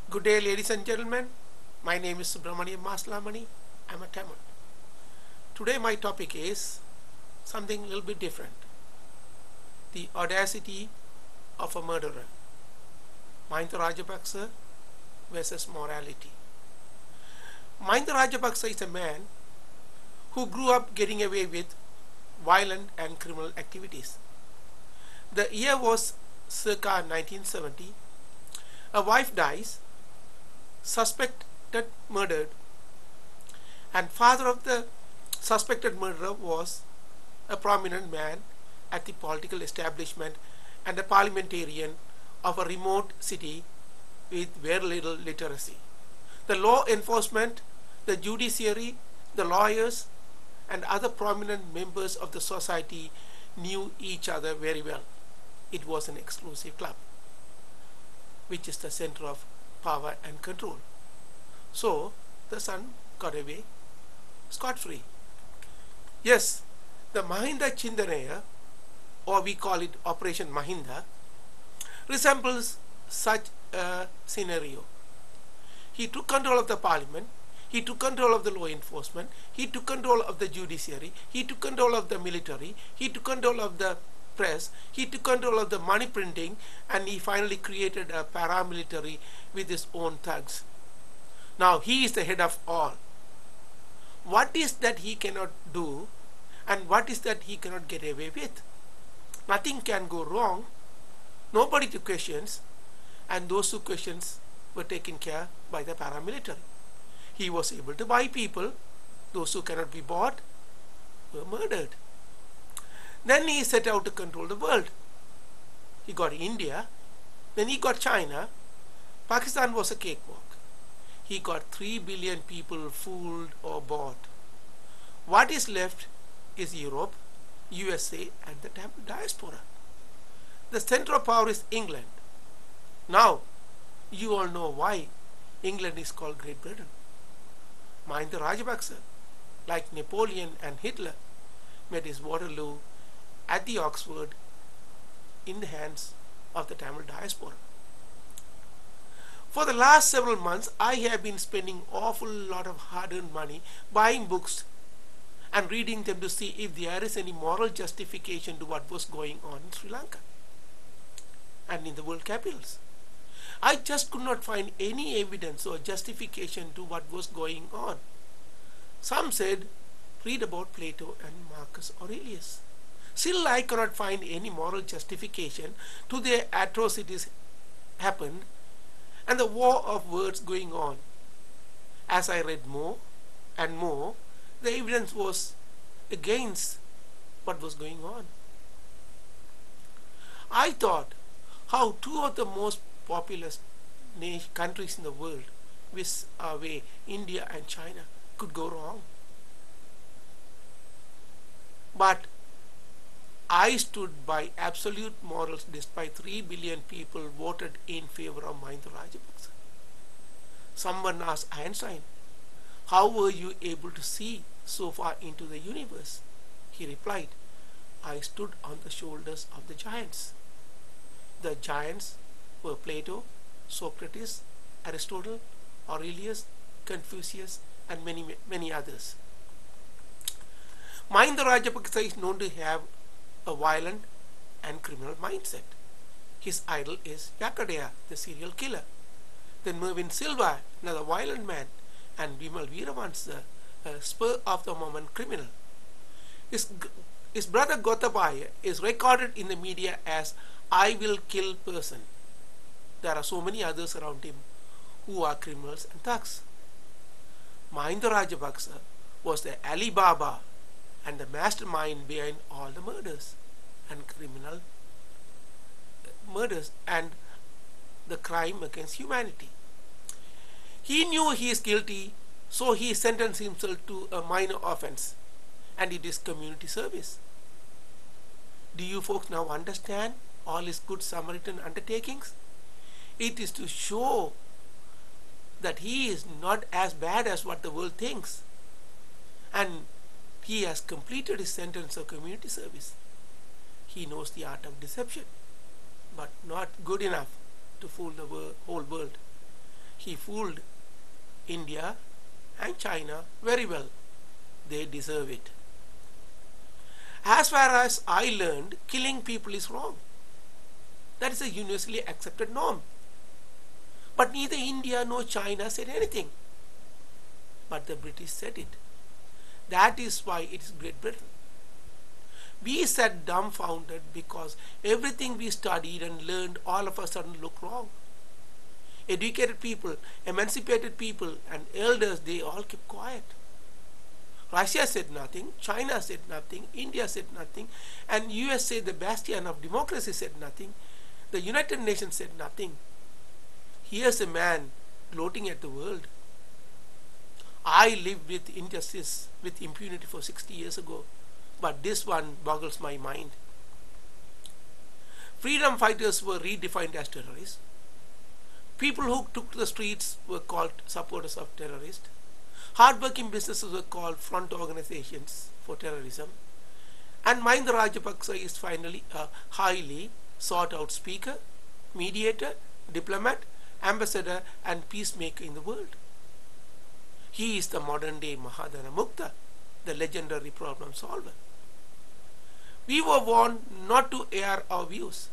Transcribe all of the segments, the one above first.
Good day, ladies and gentlemen. My name is Subramaniam Maslamani. I'm a Tamil. Today my topic is something a little bit different. The audacity of a murderer. Mahinda Rajapaksa versus morality. Mahinda Rajapaksa is a man who grew up getting away with violent and criminal activities. The year was circa 1970. A wife dies, suspected murdered, and father of the suspected murderer was a prominent man at the political establishment and a parliamentarian of a remote city with very little literacy. The law enforcement, the judiciary, the lawyers, and other prominent members of the society knew each other very well. It was an exclusive club, which is the center of power and control. So the son got away scot-free. Yes, the Mahinda Chindanaya, or we call it Operation Mahinda, resembles such a scenario. He took control of the parliament, he took control of the law enforcement, he took control of the judiciary, he took control of the military, he took control of the press, he took control of the money printing, and he finally created a paramilitary with his own thugs. Now he is the head of all. What is that he cannot do, and what is that he cannot get away with? Nothing can go wrong, nobody to questions, and those who questions were taken care by the paramilitary. He was able to buy people, those who cannot be bought were murdered. Then he set out to control the world. He got India, then he got China. Pakistan was a cakewalk. He got 3 billion people fooled or bought. What is left is Europe, USA, and the Tamil diaspora. The center of power is England. Now, you all know why England is called Great Britain. Mahinda Rajapaksa, like Napoleon and Hitler, met his Waterloo at the Oxford in the hands of the Tamil diaspora. For the last several months, I have been spending awful lot of hard-earned money buying books and reading them to see if there is any moral justification to what was going on in Sri Lanka and in the world capitals. I just could not find any evidence or justification to what was going on. Some said, read about Plato and Marcus Aurelius. Still, I cannot find any moral justification to the atrocities happened and the war of words going on. As I read more and more, the evidence was against what was going on. I thought how two of the most populous countries in the world, which are India and China, could go wrong. But I stood by absolute morals despite 3 billion people voted in favor of Mahinda Rajapaksa. Someone asked Einstein, how were you able to see so far into the universe? He replied, I stood on the shoulders of the giants. The giants were Plato, Socrates, Aristotle, Aurelius, Confucius, and many others. Mahinda Rajapaksa is known to have a violent and criminal mindset. His idol is Yakadea, the serial killer. Then Mervyn Silva, another violent man, and Bimal Veeravans, the spur-of-the-moment criminal. His brother Gotabaya is recorded in the media as I will kill person. There are so many others around him who are criminals and thugs. Mahinda Rajapaksa was the Alibaba and the mastermind behind all the murders and criminal murders and the crime against humanity. He knew he is guilty, so he sentenced himself to a minor offense, and it is community service. Do you folks now understand all his good Samaritan undertakings? It is to show that he is not as bad as what the world thinks, and he has completed his sentence of community service. He knows the art of deception, but not good enough to fool the whole world. He fooled India and China very well. They deserve it. As far as I learned, killing people is wrong. That is a universally accepted norm. But neither India nor China said anything. But the British said it. That is why it is Great Britain. We sat dumbfounded because everything we studied and learned all of a sudden looked wrong. Educated people, emancipated people, and elders, they all kept quiet. Russia said nothing, China said nothing, India said nothing, and USA, the bastion of democracy, said nothing. The United Nations said nothing. Here's a man gloating at the world. I lived with injustice, with impunity for 60 years ago, but this one boggles my mind. Freedom fighters were redefined as terrorists. People who took to the streets were called supporters of terrorists. Hard-working businesses were called front organizations for terrorism. And Mahinda Rajapaksa is finally a highly sought-out speaker, mediator, diplomat, ambassador, and peacemaker in the world. He is the modern-day Mahadana Mukta, the legendary problem solver. We were warned not to air our views.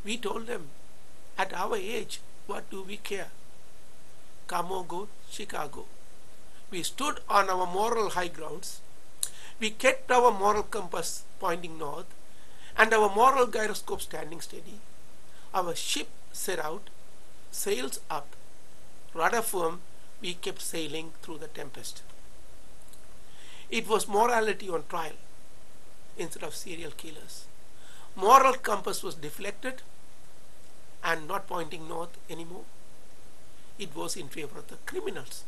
We told them, at our age, what do we care? Come or go, Chicago. We stood on our moral high grounds. We kept our moral compass pointing north and our moral gyroscope standing steady. Our ship set out, sails up, rudder firm, we kept sailing through the tempest. It was morality on trial instead of serial killers. Moral compass was deflected and not pointing north anymore. It was in favor of the criminals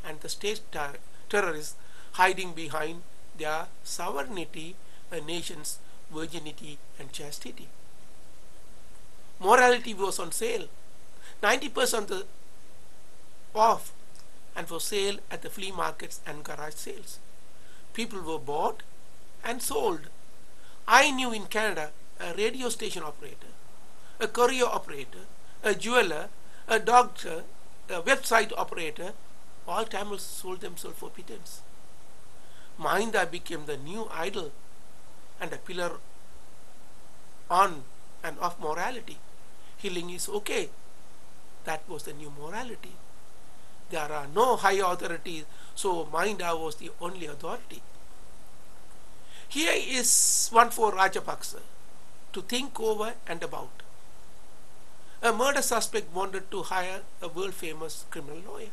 and the state terrorists hiding behind their sovereignty, a nation's virginity and chastity. Morality was on sale, 90% off, and for sale at the flea markets and garage sales. People were bought and sold. I knew in Canada a radio station operator, a courier operator, a jeweler, a doctor, a website operator. All Tamils sold themselves for pittance. Mahinda became the new idol and a pillar on and off morality. Healing is okay. That was the new morality. There are no high authorities, so Mahinda was the only authority. Here is one for Rajapaksa to think over and about. A murder suspect wanted to hire a world-famous criminal lawyer.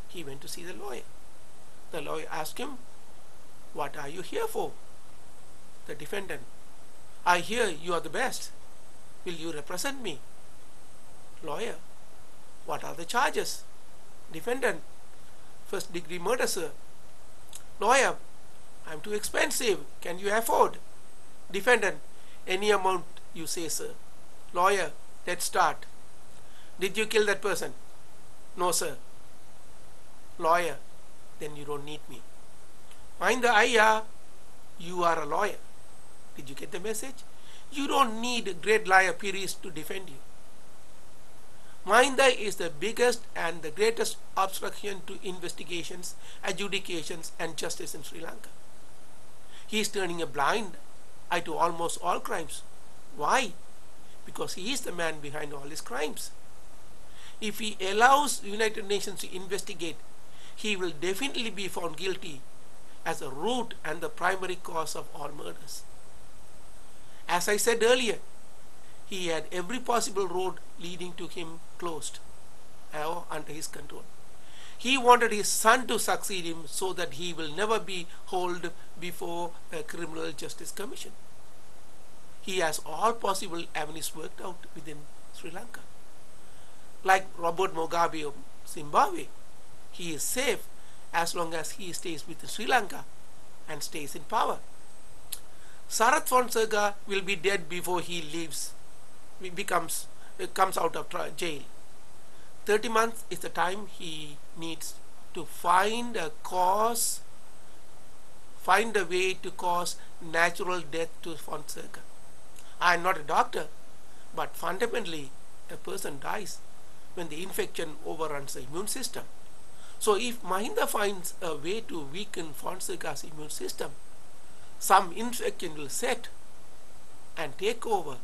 He went to see the lawyer. The lawyer asked him, "What are you here for?" The defendant, "I hear you are the best. Will you represent me?" Lawyer, "What are the charges?" Defendant, "First-degree murder, sir." Lawyer, "I'm too expensive. Can you afford?" Defendant, "Any amount you say, sir." Lawyer, "Let's start. Did you kill that person?" "No, sir." Lawyer, "Then you don't need me." Mahinda Ayya, you are a lawyer. Did you get the message? You don't need a great lawyer peers to defend you. Mahinda is the biggest and the greatest obstruction to investigations, adjudications, and justice in Sri Lanka. He is turning a blind eye to almost all crimes. Why? Because he is the man behind all his crimes. If he allows the United Nations to investigate, he will definitely be found guilty as the root and the primary cause of all murders. As I said earlier, he had every possible road leading to him closed or under his control. He wanted his son to succeed him so that he will never be hauled before a criminal justice commission. He has all possible avenues worked out within Sri Lanka. Like Robert Mugabe of Zimbabwe, he is safe as long as he stays with Sri Lanka and stays in power. Sarath Fonseca will be dead before he leaves, comes out of jail. 30 months is the time he needs to find a way to cause natural death to Fonseca. I am not a doctor, but fundamentally a person dies when the infection overruns the immune system. So if Mahinda finds a way to weaken Fonseca's immune system, some infection will set and take over.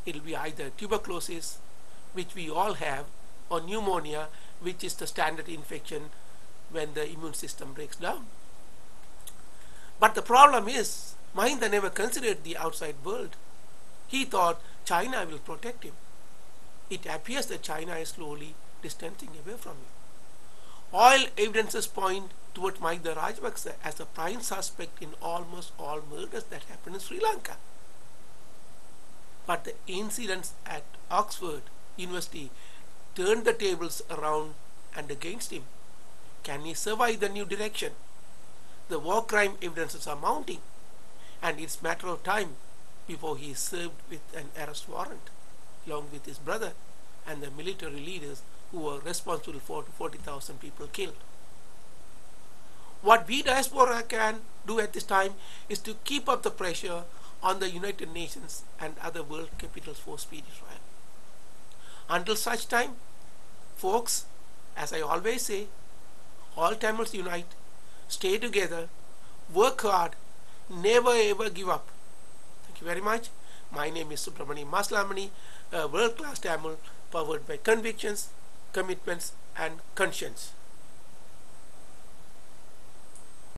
It will be either tuberculosis, which we all have, or pneumonia, which is the standard infection when the immune system breaks down. But the problem is, Mahinda never considered the outside world. He thought China will protect him. It appears that China is slowly distancing away from him. All evidences point towards Mahinda Rajapaksa as the prime suspect in almost all murders that happened in Sri Lanka. But the incidents at Oxford University turned the tables around and against him. Can he survive the new direction? The war crime evidences are mounting, and it's a matter of time before he is served with an arrest warrant, along with his brother and the military leaders who were responsible for 40,000 people killed. What we diaspora can do at this time is to keep up the pressure on the United Nations and other world capitals for speedy trial. Until such time, folks, as I always say, all Tamils unite, stay together, work hard, never ever give up. Thank you very much. My name is Subramani Maslamani, a world-class Tamil powered by convictions, commitments and conscience.